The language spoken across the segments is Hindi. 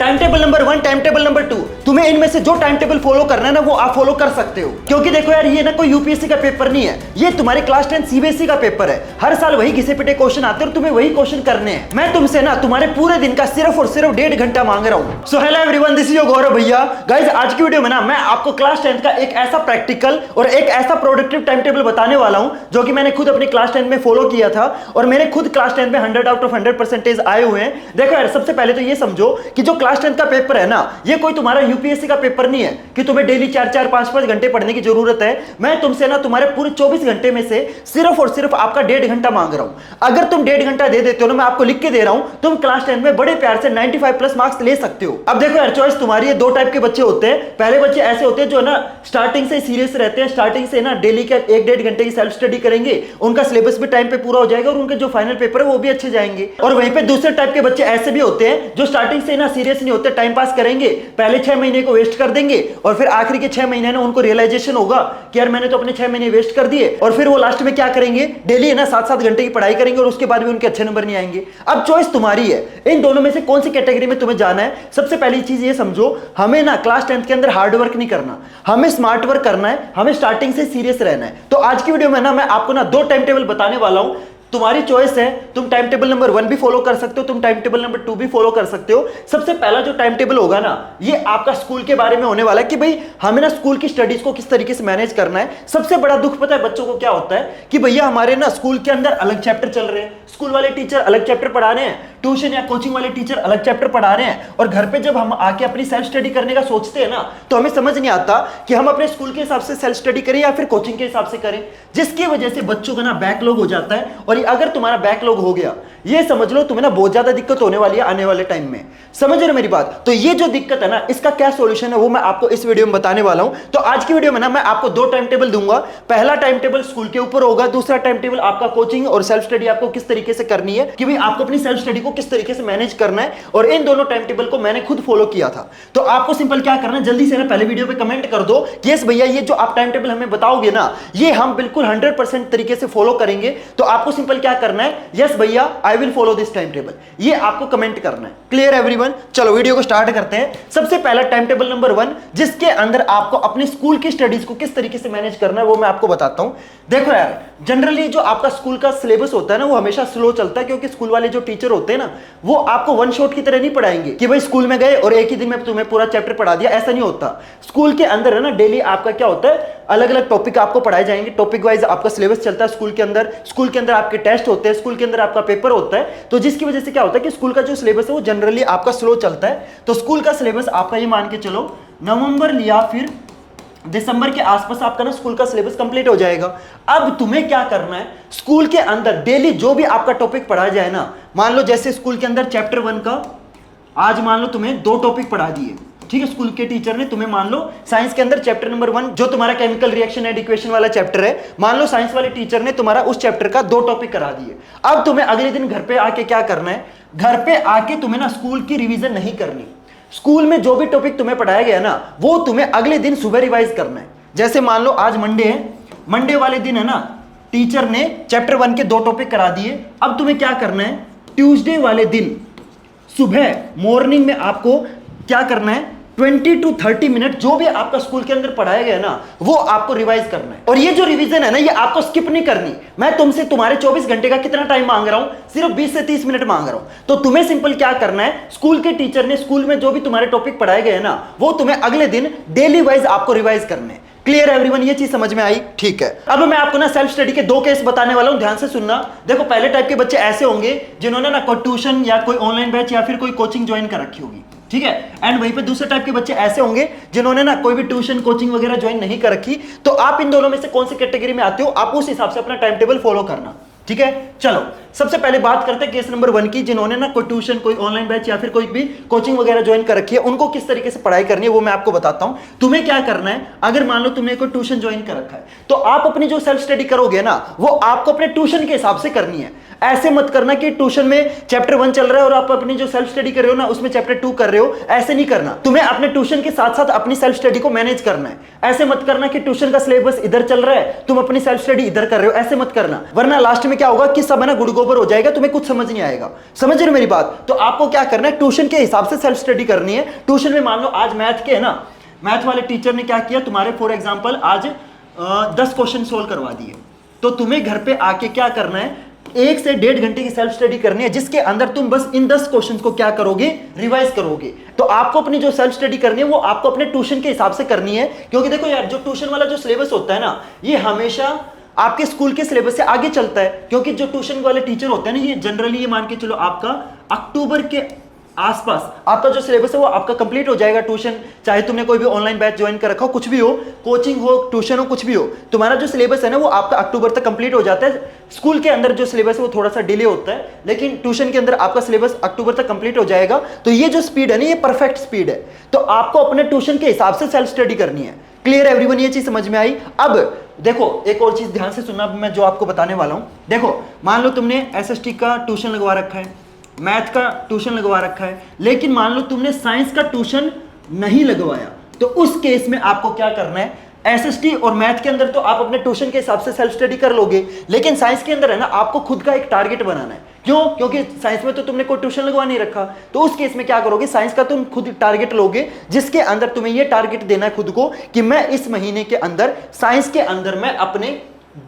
Time table number 1, time table number 2, तुम्हें इनमें से जो टाइम टेबल फॉलो करना है ना वो आप फॉलो कर सकते हो। क्योंकि देखो यार, ये ना कोई यूपीएससी का पेपर नहीं है, ये तुम्हारे क्लास 10 सीबीएसई का पेपर है। हर साल वही घिसे पिटे क्वेश्चन आते हैं और तुम्हें वही क्वेश्चन करने हैं। मैं तुमसे ना तुम्हारे पूरे दिन का सिर्फ और सिर्फ 1.5 घंटा मांग रहा हूं। So hello everyone, this is your Gaurav भैया। गाइस, आज की वीडियो में ना मैं आपको क्लास 10 का एक ऐसा प्रैक्टिकल और एक ऐसा प्रोडक्टिव टाइम टेबल बताने वाला हूं जो कि मैंने खुद अपनी क्लास 10 में फॉलो किया था और मेरे खुद क्लास 10 में 100 आउट ऑफ 100% आए हुए हैं। देखो यार, सबसे पहले तो ये समझो कि जो क्लास 10 का पेपर है ना, ये कोई तुम्हारा यूपीएससी का पेपर नहीं है कि तुम्हें डेली 4-4, 5-5 घंटे पढ़ने की जरूरत है। मैं तुमसे ना तुम्हारे पूरे 24 घंटे में से सिर्फ और सिर्फ आपका 1.5 घंटा मांग रहा हूं। अगर तुम 1.5 घंटा दे देते हो ना, मैं आपको लिख के दे रहा हूं, तुम क्लास 10 में बड़े प्यार से 95+ मार्क्स ले सकते हो। अब देखो यार, चॉइस तुम्हारी है। दो टाइप के बच्चे होते हैं। पहले बच्चे ऐसे होते हैं जो ना स्टार्टिंग से सीरियस रहते हैं, स्टार्टिंग से ना डेली का 1-1.5 घंटे की सेल्फ स्टडी करेंगे, उनका सिलेबस भी टाइम पे पूरा हो जाएगा और उनके जो फाइनल पेपर है वो भी अच्छे जाएंगे। और वहीं पे दूसरे टाइप के बच्चे ऐसे भी होते हैं जो स्टार्टिंग से ना सीरियस नहीं होते, टाइम पास करेंगे, पहले 6 महीने को वेस्ट कर देंगे और फिर आखिरी के 6 महीने ना उनको रियलाइजेशन होगा कि यार मैंने तो अपने 6 महीने वेस्ट कर दिए, और फिर वो लास्ट में क्या करेंगे, डेली ना 7-7 घंटे की पढ़ाई करेंगे और उसके बाद भी उनके अच्छे नंबर नहीं आएंगे। अब चॉइस तुम्हारी है, इन दोनों में से कौन सी कैटेगरी में तुम्हें जाना है। सबसे पहली चीज ये समझो, हमें ना क्लास 10 के अंदर हार्ड वर्क नहीं करना, हमें स्मार्ट वर्क करना है, हमें स्टार्टिंग से सीरियस रहना है। तो आज की वीडियो में ना मैं आपको ना 2 टाइम टेबल बताने वाला हूं। तुम्हारी चॉइस है, तुम टाइम टेबल नंबर 1 भी फॉलो कर सकते हो, तुम टाइम टेबल नंबर 2 भी फॉलो कर सकते हो। सबसे पहला जो टाइम टेबल होगा ना, ये आपका स्कूल के बारे में होने वाला है कि भाई हमें ना स्कूल की स्टडीज को किस तरीके से मैनेज करना है। सबसे बड़ा दुख पता है बच्चों को क्या होता है कि भैया हमारे ना स्कूल के अंदर अलग चैप्टर चल रहे हैं, स्कूल वाले टीचर अलग चैप्टर पढ़ा रहे हैं, ट्यूशन या कोचिंग वाले टीचर अलग चैप्टर पढ़ा रहे हैं, और घर पे जब हम आके अपनी सेल्फ स्टडी करने का सोचते हैं ना, तो हमें समझ नहीं आता कि हम अपने स्कूल के हिसाब से सेल्फ स्टडी करें या फिर कोचिंग के हिसाब से करें, जिसकी वजह से बच्चों का ना बैकलॉग हो जाता है। और अगर तुम्हारा बैकलॉग हो गया, ये समझ लो तुम्हें ना बहुत ज्यादा दिक्कत होने वाली है आने वाले टाइम में। समझ रहे हो मेरी बात? तो ये जो दिक्कत है ना, इसका क्या सॉल्यूशन है वो मैं आपको इस वीडियो में बताने वाला हूं। तो आज की वीडियो में ना मैं आपको 2 टाइम टेबल दूंगा। पहला टाइम टेबल स्कूल के ऊपर होगा, दूसरा टाइम टेबल आपका कोचिंग और सेल्फ स्टडी आपको किस तरीके से करनी है, कि भाई आपको अपनी सेल्फ स्टडी को किस तरीके से मैनेज करना है। और इन दोनों टाइम टेबल को मैंने खुद फॉलो किया था। तो आपको सिंपल क्या करना है, जल्दी से ना पहले वीडियो पे कमेंट कर दो कि यस भैया, ये जो आप टाइम टेबल हमें बताओगे ना, ये हम बिल्कुल 100% तरीके से फॉलो करेंगे। तो आपको सिंपल क्या करना है, यस भैया I will follow this time table, ये आपको कमेंट करना है। Clear everyone? चलो वीडियो को स्टार्ट करते हैं। सबसे पहला टाइम टेबल नंबर 1, जिसके अंदर आपको अपने स्कूल की स्टडीज को किस तरीके से मैनेज करना है वो मैं आपको बताता हूं। देखो यार, जनरली जो आपका स्कूल का सिलेबस होता है ना, वो हमेशा स्लो चलता है, क्योंकि स्कूल वाले जो टीचर होते हैं ना, वो आपको वन शॉट की तरह नहीं पढ़ाएंगे कि भाई स्कूल में गए और एक ही दिन में तुम्हें पूरा चैप्टर पढ़ा दिया। ऐसा नहीं होता। स्कूल के अंदर है ना, डेली आपका क्या होता है, अलग अलग टॉपिक आपको पढ़ाए जाएंगे, टॉपिक वाइज आपका सिलेबस चलता है स्कूल के अंदर। स्कूल के अंदर आपके टेस्ट होते हैं, स्कूल के अंदर आपका पेपर होता है। तो जिसकी वजह से क्या होता है कि स्कूल का जो सिलेबस है वो जनरली आपका स्लो चलता है। तो स्कूल का सिलेबस आपका ये मान के चलो नवंबर या फिर दिसंबर के आसपास आपका ना स्कूल का सिलेबस कंप्लीट हो जाएगा। अब तुम्हें क्या करना है, स्कूल के अंदर डेली जो भी आपका टॉपिक पढ़ाया जाए ना, मान लो जैसे स्कूल के अंदर चैप्टर 1 का आज मान लो तुम्हें 2 टॉपिक पढ़ा दिए, ठीक है, स्कूल के टीचर ने तुम्हें, मान लो साइंस के अंदर चैप्टर नंबर 1 जो तुम्हारा केमिकल रिएक्शन एंड इक्वेशन वाला चैप्टर है, मान लो साइंस वाले टीचर ने तुम्हारा उस चैप्टर का 2 टॉपिक करा दिए। अब तुम्हें अगले दिन घर पे आके क्या करना है, घर पे आके तुम्हें ना स्कूल की रिवीजन नहीं करनी। स्कूल में जो भी टॉपिक तुम्हें पढ़ाया गया ना, वो तुम्हें अगले दिन सुबह रिवाइज करना है। जैसे मान लो आज मंडे है, मंडे वाले दिन है ना, टीचर ने चैप्टर 1 के 2 टॉपिक करा दिए। अब तुम्हें क्या करना है, ट्यूसडे वाले दिन सुबह मॉर्निंग में आपको क्या करना है, 20 to 30 मिनट जो भी आपका स्कूल के अंदर पढ़ाया गया ना, वो आपको रिवाइज करना है। और ये जो रिवीजन है ना, ये आपको स्किप नहीं करनी। मैं तुमसे तुम्हारे 24 घंटे का कितना टाइम मांग रहा हूं, सिर्फ 20 से 30 मिनट मांग रहा हूं। तो तुम्हें सिंपल क्या करना है, स्कूल के टीचर ने स्कूल में जो भी तुम्हारे टॉपिक पढ़ाए गए ना, वो तुम्हें अगले दिन डेली वाइज आपको रिवाइज करने हैं। Clear everyone? ये चीज समझ में आई? ठीक है। अब मैं आपको ना सेल्फ स्टडी के 2 केस बताने वाला हूं, ध्यान से सुनना। देखो, पहले टाइप के बच्चे ऐसे होंगे जिन्होंने ना कोई ट्यूशन या कोई ऑनलाइन बैच या फिर कोई कोचिंग ज्वाइन कर रखी होगी, ठीक है। एंड वहीं पे दूसरे टाइप के बच्चे ऐसे होंगे जिन्होंने ना कोई भी ट्यूशन कोचिंग वगैरह ज्वाइन नहीं कर रखी। तो आप इन दोनों में से कौन सी कैटेगरी में आते हो, आप उस हिसाब से अपना टाइम टेबल फॉलो करना, ठीक है। चलो सबसे पहले बात करते हैं केस नंबर 1 की, जिन्होंने ना कोई ट्यूशन, कोई ऑनलाइन बैच या फिर कोई भी कोचिंग वगैरह ज्वाइन कर रखी है, उनको किस तरीके से पढ़ाई करनी है वो मैं आपको बताता हूं। तुम्हें क्या करना है, अगर मान लो तुमने कोई ट्यूशन ज्वाइन कर रखा है, तो आप अपनी जो सेल्फ स्टडी करोगे ना, वो आपको अपने ट्यूशन के हिसाब से करनी है। ऐसे मत करना कि ट्यूशन में चैप्टर 1 चल रहा है और आप अपनी जो सेल्फ स्टडी कर रहे हो ना उसमें चैप्टर 2 कर रहे हो, ऐसे नहीं करना। तुम्हें अपने ट्यूशन के साथ साथ अपनी सेल्फ स्टडी को मैनेज करना है। ऐसे मत करना कि ट्यूशन का सिलेबस इधर चल रहा है, तुम अपनी सेल्फ स्टडी इधर कर रहे हो, ऐसे मत करना, वरना लास्ट में क्या होगा कि सब है ना गुड़ गोबर हो जाएगा, तुम्हें कुछ समझ नहीं आएगा। समझ रहे हो मेरी बात? तो आपको क्या करना है, ट्यूशन के हिसाब से सेल्फ स्टडी करनी है। ट्यूशन में मान लो आज मैथ के है ना, मैथ वाले टीचर ने क्या किया, तुम्हारे फॉर एग्जाम्पल आज 10 क्वेश्चन सोल्व करवा दिए, तो तुम्हें घर पे आके क्या करना है, 1 से 1.5 घंटे की सेल्फ स्टडी करनी है, जिसके अंदर तुम बस इन 10 क्वेश्चंस को क्या करोगे, रिवाइज करोगे। तो आपको अपनी जो सेल्फ स्टडी करनी है वो आपको अपने ट्यूशन के हिसाब से करनी है, क्योंकि देखो यार जो ट्यूशन वाला जो सिलेबस होता है ना, ये हमेशा आपके स्कूल के सिलेबस से आगे चलता है। क्योंकि जो ट्यूशन वाले टीचर होते हैं ना, ये जनरली ये मान के चलो आपका अक्टूबर के आसपास आपका जो सिलेबस है वो आपका कंप्लीट हो जाएगा। ट्यूशन चाहे तुमने कोई भी ऑनलाइन बैच ज्वाइन कर रखा हो, कुछ भी हो, कोचिंग हो, ट्यूशन हो, कुछ भी हो, तुम्हारा जो सिलेबस है ना वो आपका अक्टूबर तक कंप्लीट हो जाता है। स्कूल के अंदर जो सिलेबस है वो थोड़ा सा डिले होता है, लेकिन ट्यूशन के अंदर आपका सिलेबस अक्टूबर तक कंप्लीट हो जाएगा। तो ये जो स्पीड है ना, ये परफेक्ट स्पीड है। तो आपको अपने ट्यूशन के हिसाब से सेल्फ स्टडी करनी है। Clear everyone? ये चीज समझ में आई? अब देखो एक और चीज ध्यान से सुनना, मैं जो आपको बताने वाला हूं। देखो मान लो तुमने एसएसटी का ट्यूशन लगवा रखा है, मैथ का ट्यूशन लगवा रखा है, लेकिन मान लो तुमने साइंस का ट्यूशन नहीं लगवाया, तो उस केस में आपको क्या करना है, एसएसटी और मैथ के अंदर तो आप अपने ट्यूशन के हिसाब से सेल्फ स्टडी कर लोगे, लेकिन साइंस के अंदर है ना आपको खुद का एक टारगेट बनाना है। क्यों? क्योंकि साइंस में तो तुमने कोई ट्यूशन लगवा नहीं रखा। तो उस केस में क्या करोगे, साइंस का तुम खुद टारगेट लोगे, जिसके अंदर तुम्हें यह टारगेट देना है खुद को कि मैं इस महीने के अंदर साइंस के अंदर मैं अपने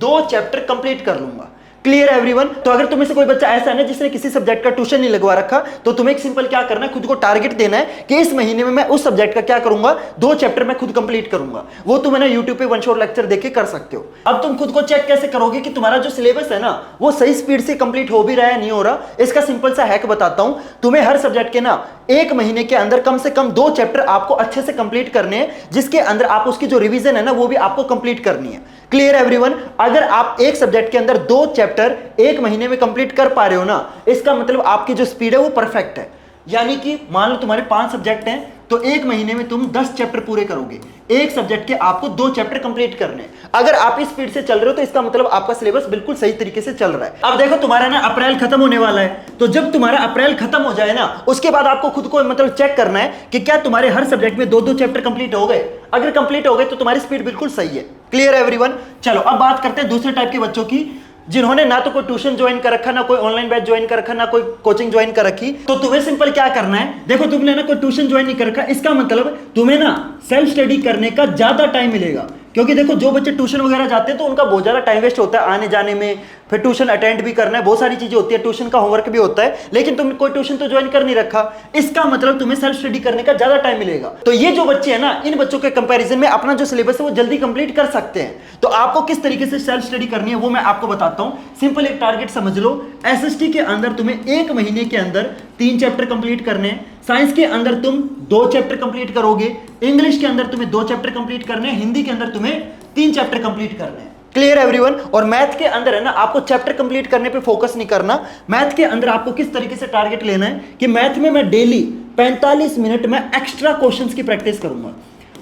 2 चैप्टर कंप्लीट कर लूंगा। Clear everyone? तो अगर तुम्हें से कोई बच्चा ऐसा है ना जिसने किसी सब्जेक्ट का ट्यूशन नहीं लगवा रखा, तो तुम्हें एक सिंपल क्या करना है, खुद को टारगेट देना है कि इस महीने में मैं उस सब्जेक्ट का क्या करूंगा, 2 चैप्टर मैं खुद कंप्लीट करूंगा। वो तुम है ना यूट्यूब पे वन शॉट लेक्चर देख के कर सकते हो। अब तुम खुद को चेक कैसे करोगे कि तुम्हारा जो सिलेबस है ना वो सही स्पीड से कंप्लीट हो भी रहा है नहीं हो रहा? इसका सिंपल सा हैक बताता हूं। तुम्हें हर सब्जेक्ट के ना 1 महीने के अंदर कम से कम 2 चैप्टर आपको अच्छे से कंप्लीट करने हैं, जिसके अंदर आप उसकी जो रिवीजन है ना वो भी आपको कंप्लीट करनी है। Clear everyone? अगर आप एक सब्जेक्ट के अंदर 2 चैप्टर 1 महीने में कंप्लीट कर पा रहे हो ना, इसका मतलब आपकी जो स्पीड है वो परफेक्ट है। यानी कि मान लो तुम्हारे 5 सब्जेक्ट हैं, तो 1 महीने में तुम 10 चैप्टर पूरे करोगे। एक सब्जेक्ट के आपको 2 चैप्टर कंप्लीट करने हैं। अगर आप इस स्पीड से चल रहे हो तो इसका मतलब आपका सिलेबस बिल्कुल सही तरीके से चल रहा है। अब देखो तुम्हारा ना अप्रैल खत्म होने वाला है, तो जब तुम्हारा अप्रैल खत्म हो जाए ना, उसके बाद आपको खुद को मतलब चेक करना है कि क्या तुम्हारे हर सब्जेक्ट में 2-2 चैप्टर कंप्लीट हो गए। अगर कंप्लीट हो गए तो तुम्हारी स्पीड बिल्कुल सही है। Clear everyone? चलो अब बात करते हैं दूसरे टाइप के बच्चों की, जिन्होंने ना तो कोई ट्यूशन ज्वाइन कर रखा, ना कोई ऑनलाइन बैच ज्वाइन कर रखा, ना कोई कोचिंग ज्वाइन कर रखी। तो तुम्हें सिंपल क्या करना है, देखो तुमने ना कोई ट्यूशन ज्वाइन नहीं कर रखा, इसका मतलब तुम्हें ना सेल्फ स्टडी करने का ज्यादा टाइम मिलेगा। क्योंकि देखो जो बच्चे ट्यूशन वगैरह जाते हैं तो उनका बहुत ज्यादा टाइम वेस्ट होता है आने जाने में, फिर ट्यूशन अटेंड भी करना है, बहुत सारी चीजें होती है, ट्यूशन का होमवर्क भी होता है, लेकिन तुमने कोई ट्यूशन तो ज्वाइन कर नहीं रखा, इसका मतलब तुम्हें सेल्फ स्टडी करने का ज्यादा टाइम मिलेगा। तो ये जो बच्चे हैं ना, इन बच्चों के कंपैरिजन में अपना जो सिलेबस है वो जल्दी कंप्लीट कर सकते हैं। तो आपको किस तरीके से सेल्फ स्टडी करनी है वो मैं आपको बताता हूं। सिंपल एक टारगेट समझ लो, एसएसटी के अंदर तुम्हें 1 महीने के अंदर 3 चैप्टर कंप्लीट करने हैं, साइंस के अंदर तुम 2 चैप्टर कंप्लीट करोगे, इंग्लिश के अंदर तुम्हें 2 चैप्टर कंप्लीट करने हैं, हिंदी के अंदर तुम्हें 3 चैप्टर कंप्लीट करने हैं। Clear everyone? और मैथ के अंदर है ना आपको चैप्टर कंप्लीट करने पे फोकस नहीं करना। मैथ के अंदर आपको किस तरीके से टारगेट लेना है कि मैथ में मैं डेली 45 मिनट में एक्स्ट्रा क्वेश्चंस की प्रैक्टिस करूंगा।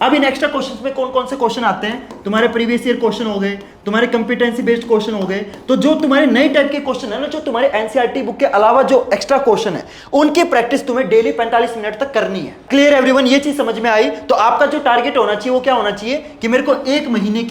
अब इन एक्स्ट्रा क्वेश्चंस में कौन कौन से क्वेश्चन आते हैं, तुम्हारे प्रीवियस ईयर क्वेश्चन हो गए, तुम्हारे कंपिटेंसी बेस्ड क्वेश्चन हो गए। तो जो तुम्हारे नए टाइप के क्वेश्चन है ना, जो तुम्हारे एनसीईआरटी बुक के अलावा जो एक्स्ट्रा क्वेश्चन है, उनकी प्रैक्टिस तुम्हें डेली 45 मिनट तक करनी है। Clear everyone? ये चीज समझ में आई? तो आपका जो टारगेट होना चाहिए वो क्या होना चाहिए कि मेरे को 1 महीने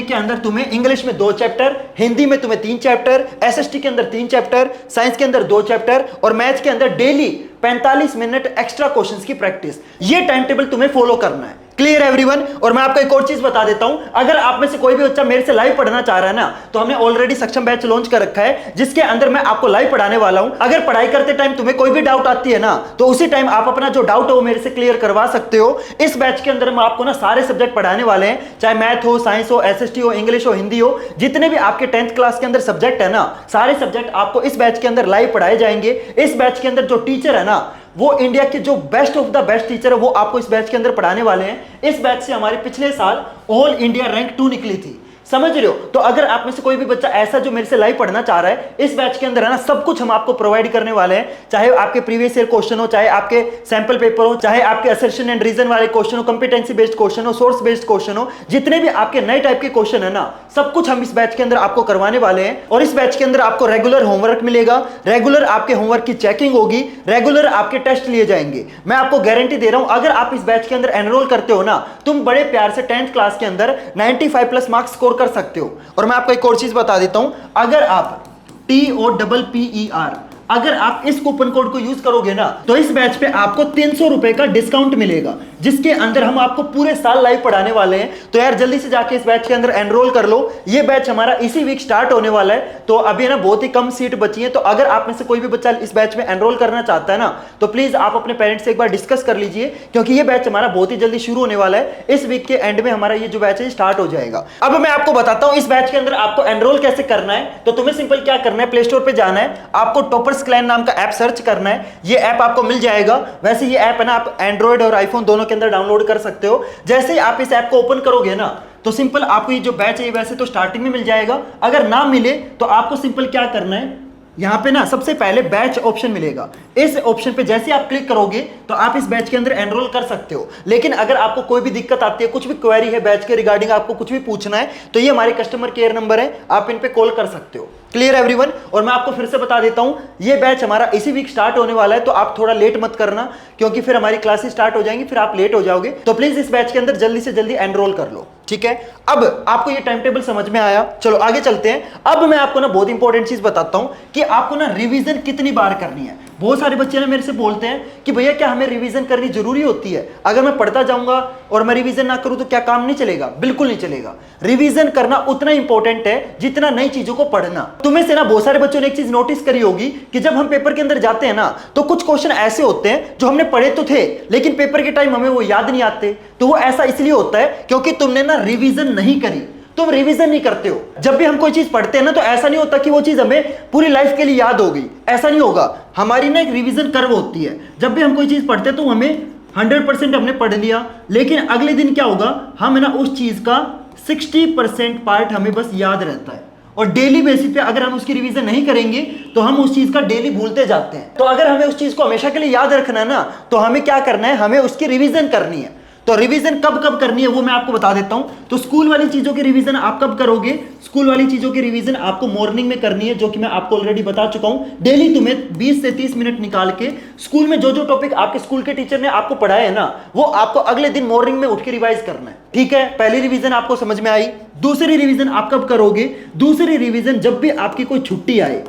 के अंदर तुम्हें इंग्लिश में 2 चैप्टर, हिंदी में तुम्हें 3 चैप्टर, एसएसटी के अंदर 3 चैप्टर, साइंस के अंदर 2 चैप्टर और मैथ्स के अंदर डेली 45 मिनट एक्स्ट्रा क्वेश्चंस की प्रैक्टिस। ये टाइम टेबल तुम्हें फॉलो करना है। Clear everyone? और मैं आपको एक और चीज बता देता हूं, अगर आप में से कोई भी बच्चा मेरे से लाइव पढ़ना चाह रहा है ना, तो हमने ऑलरेडी सक्षम बैच लॉन्च कर रखा है, जिसके अंदर मैं आपको लाइव पढ़ाने वाला हूं। अगर पढ़ाई करते टाइम तुम्हें कोई भी डाउट आती है ना, तो उसी टाइम आप अपना जो डाउट है वो मेरे से क्लियर करवा सकते हो। इस बैच के अंदर हम आपको ना सारे सब्जेक्ट पढ़ाने वाले हैं, चाहे मैथ हो, साइंस हो, एसएसटी हो, इंग्लिश हो, हिंदी हो, जितने भी आपके 10th क्लास के अंदर सब्जेक्ट है ना, सारे सब्जेक्ट आपको इस बैच के अंदर लाइव पढ़ाए जाएंगे। इस बैच के अंदर जो टीचर है ना, वो इंडिया के जो best of the best teacher है, वो आपको इस बैच के अंदर पढ़ाने वाले हैं। इस बैच से हमारे पिछले साल ऑल इंडिया रैंक 2 निकली थी। समझ रहे हो? तो अगर आप में से कोई भी बच्चा ऐसा जो मेरे से लाइव पढ़ना चाह रहा है, इस बैच के अंदर है ना सब कुछ हम आपको प्रोवाइड करने वाले हैं। चाहे आपके प्रीवियस ईयर क्वेश्चन हो, चाहे आपके सैंपल पेपर हो, चाहे आपके असर्शन एंड रीजन वाले क्वेश्चन हो, कंपिटेंसी बेस्ड क्वेश्चन हो, सोर्स बेस्ड क्वेश्चन हो, जितने भी आपके नए टाइप के क्वेश्चन है ना, सब कुछ हम इस बैच के अंदर आपको करवाने वाले हैं। और इस बैच के अंदर आपको रेगुलर होमवर्क मिलेगा, रेगुलर आपके होमवर्क की चेकिंग होगी, रेगुलर आपके टेस्ट लिए जाएंगे। मैं आपको गारंटी दे रहा हूं, अगर आप इस बैच के अंदर एनरोल करते हो ना, तुम बड़े प्यार से 10th क्लास के अंदर 95 प्लस मार्क्स स्कोर कर सकते हो। और मैं आपको एक और चीज बता देता हूं, अगर आप TOPPER अगर आप इस कूपन कोड को यूज करोगे ना, तो इस बैच पे आपको 300 रुपए का डिस्काउंट मिलेगा, जिसके अंदर हम आपको पूरे साल लाइव पढ़ाने वाले हैं। तो यार जल्दी से जाके इस बैच के अंदर एनरोल कर लो। ये बैच हमारा इसी वीक स्टार्ट होने वाला है, तो अभी ना बहुत ही कम सीट बची है। तो अगर आप में से कोई भी बच्चा इस बैच में एनरोल करना चाहता है ना, तो प्लीज आप अपने पेरेंट्स से एक बार डिस्कस कर लीजिए, क्योंकि ये बैच हमारा बहुत ही जल्दी शुरू होने वाला है। इस वीक के एंड में हमारा ये जो बैच है स्टार्ट हो जाएगा। अब मैं आपको बताता हूं इस बैच के अंदर आपको एनरोल कैसे करना है। तो तुम्हें सिंपल क्या करना है, प्ले स्टोर पे जाना है, आपको टॉपर्स क्लैन नाम का ऐप सर्च करना है। ये ऐप आपको मिल जाएगा। वैसे ये ऐप है ना, आप एंड्रॉइड और आईफोन दोनों के अंदर डाउनलोड कर सकते हो। जैसे ही आप इस ऐप को ओपन करोगे ना, तो सिंपल आपको ये जो बैच है वैसे तो स्टार्टिंग में मिल जाएगा। अगर ना मिले तो आपको सिंपल क्या करना है, यहां पे ना सबसे पहले बैच ऑप्शन मिलेगा। इस ऑप्शन पे जैसे आप क्लिक करोगे तो आप इस बैच के अंदर एनरोल कर सकते हो। लेकिन अगर आपको कोई भी दिक्कत आती है, कुछ भी क्वेरी है बैच के रिगार्डिंग, आपको कुछ भी पूछना है, तो ये हमारे कस्टमर केयर नंबर है, आप इन पे कॉल कर सकते हो। Clear everyone? और मैं आपको फिर से बता देता हूं, ये बैच हमारा इसी वीक स्टार्ट होने वाला है, तो आप थोड़ा लेट मत करना, क्योंकि फिर हमारी क्लासेस स्टार्ट हो जाएंगी, फिर आप लेट हो जाओगे। तो प्लीज इस बैच के अंदर जल्दी से जल्दी एनरोल कर लो, ठीक है? अब आपको ये टाइम टेबल समझ में आया, चलो आगे चलते हैं। अब मैं आपको ना बहुत इंपॉर्टेंट चीज बताता हूं कि आपको ना रिवीजन कितनी बार करनी है। बहुत सारे बच्चे ना मेरे से बोलते हैं कि भैया क्या हमें रिवीजन करनी जरूरी होती है? अगर मैं पढ़ता जाऊंगा और मैं रिवीजन ना करूं तो क्या काम नहीं चलेगा? बिल्कुल नहीं चलेगा। रिवीजन करना उतना इंपॉर्टेंट है जितना नई चीजों को पढ़ना। तुम्हें से ना बहुत सारे बच्चों ने एक चीज नोटिस करी होगी कि जब हम पेपर के अंदर जाते हैं ना, तो कुछ क्वेश्चन ऐसे होते हैं जो हमने पढ़े तो थे, लेकिन पेपर के टाइम हमें वो याद नहीं आते। तो वो ऐसा इसलिए होता है क्योंकि तुमने ना रिवीजन नहीं करी, तुम रिवीजन नहीं करते हो। जब भी हम कोई चीज पढ़ते हैं ना, तो ऐसा नहीं होता कि वो चीज हमें पूरी लाइफ के लिए याद हो गई, ऐसा नहीं होगा। हमारी ना एक रिवीजन कर्व होती है। जब भी हम कोई चीज पढ़ते हैं तो हमें 100% हमने पढ़ लिया, लेकिन अगले दिन क्या होगा, हम ना उस चीज का 60% पार्ट हमें बस याद रहता है। और डेली बेसिस पे अगर हम उसकी रिवीजन नहीं करेंगे तो हम उस चीज का डेली भूलते जाते हैं। तो अगर हमें उस चीज को हमेशा के लिए याद रखना है ना, तो हमें क्या करना है, हमें उसकी रिवीजन करनी है। तो रिवीजन कब कब करनी है वो मैं आपको बता देता हूं। तो स्कूल वाली चीजों की रिवीजन आप कब करोगे? स्कूल वाली चीजों की रिवीजन आपको मॉर्निंग में करनी है, जो कि मैं आपको ऑलरेडी बता चुका हूं। डेली तुम्हें 20 से 30 मिनट निकाल के स्कूल में जो जो टॉपिक आपके स्कूल के टीचर ने आपको पढ़ाया है ना, वो आपको अगले दिन मॉर्निंग में उठ के रिवाइज करना है, ठीक है? पहली रिवीजन आपको समझ में आई। दूसरी रिवीजन आप कब करोगे? दूसरी रिवीजन जब भी आपकी कोई छुट्टी आए,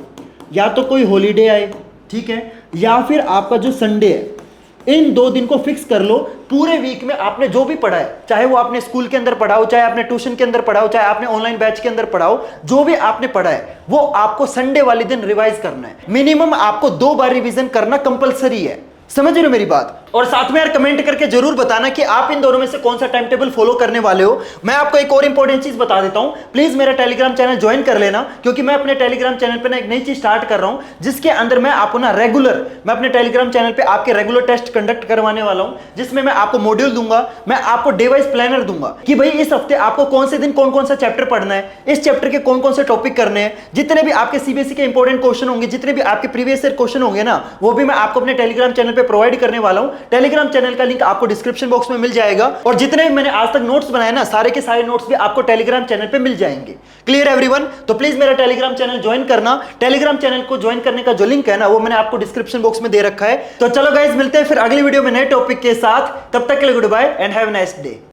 या तो कोई हॉलीडे आए, ठीक है, या फिर आपका जो संडे है, इन 2 दिन को फिक्स कर लो। पूरे वीक में आपने जो भी पढ़ा है, चाहे वो आपने स्कूल के अंदर पढ़ा हो, चाहे आपने ट्यूशन के अंदर पढ़ा हो, चाहे आपने ऑनलाइन बैच के अंदर पढ़ा हो, जो भी आपने पढ़ा है वो आपको संडे वाले दिन रिवाइज करना है। मिनिमम आपको 2 बार रिवीजन करना कंपलसरी है। समझ रहे हो मेरी बात? और साथ में यार कमेंट करके जरूर बताना कि आप इन दोनों में से कौन सा टाइम टेबल फॉलो करने वाले हो। मैं आपको एक और इंपॉर्टेंट चीज बता देता हूं, प्लीज मेरा टेलीग्राम चैनल ज्वाइन कर लेना, क्योंकि मैं अपने टेलीग्राम चैनल पे ना एक नई चीज स्टार्ट कर रहा हूं, जिसके अंदर मैं आपको ना रेगुलर, मैं अपने टेलीग्राम चैनल पे आपके रेगुलर टेस्ट कंडक्ट करवाने वाला हूं, जिसमें मैं आपको मॉड्यूल दूंगा, मैं आपको डे वाइज प्लानर दूंगा कि भाई इस हफ्ते आपको कौन से दिन कौन कौन सा चैप्टर पढ़ना है, इस चैप्टर के कौन कौन से टॉपिक करने हैं, जितने भी आपके सीबीएसई के इंपॉर्टेंट क्वेश्चन होंगे, जितने भी आपके प्रीवियस ईयर क्वेश्चन होंगे ना, वो भी मैं आपको अपने टेलीग्राम चैनल पे प्रोवाइड करने वाला हूं। टेलीग्राम चैनल का लिंक आपको डिस्क्रिप्शन बॉक्स में मिल जाएगा, और जितने भी मैंने आज तक नोट्स बनाए ना, सारे के सारे नोट्स भी आपको टेलीग्राम चैनल पे मिल जाएंगे। Clear everyone? तो प्लीज मेरा टेलीग्राम चैनल ज्वाइन करना। टेलीग्राम चैनल को ज्वाइन करने का जो लिंक है ना, वो मैंने आपको डिस्क्रिप्शन बॉक्स में दे रखा है। तो चलो गाइस, मिलते हैं फिर अगली वीडियो में नए टॉपिक के साथ। तब तक के लिए goodbye and have a nice day.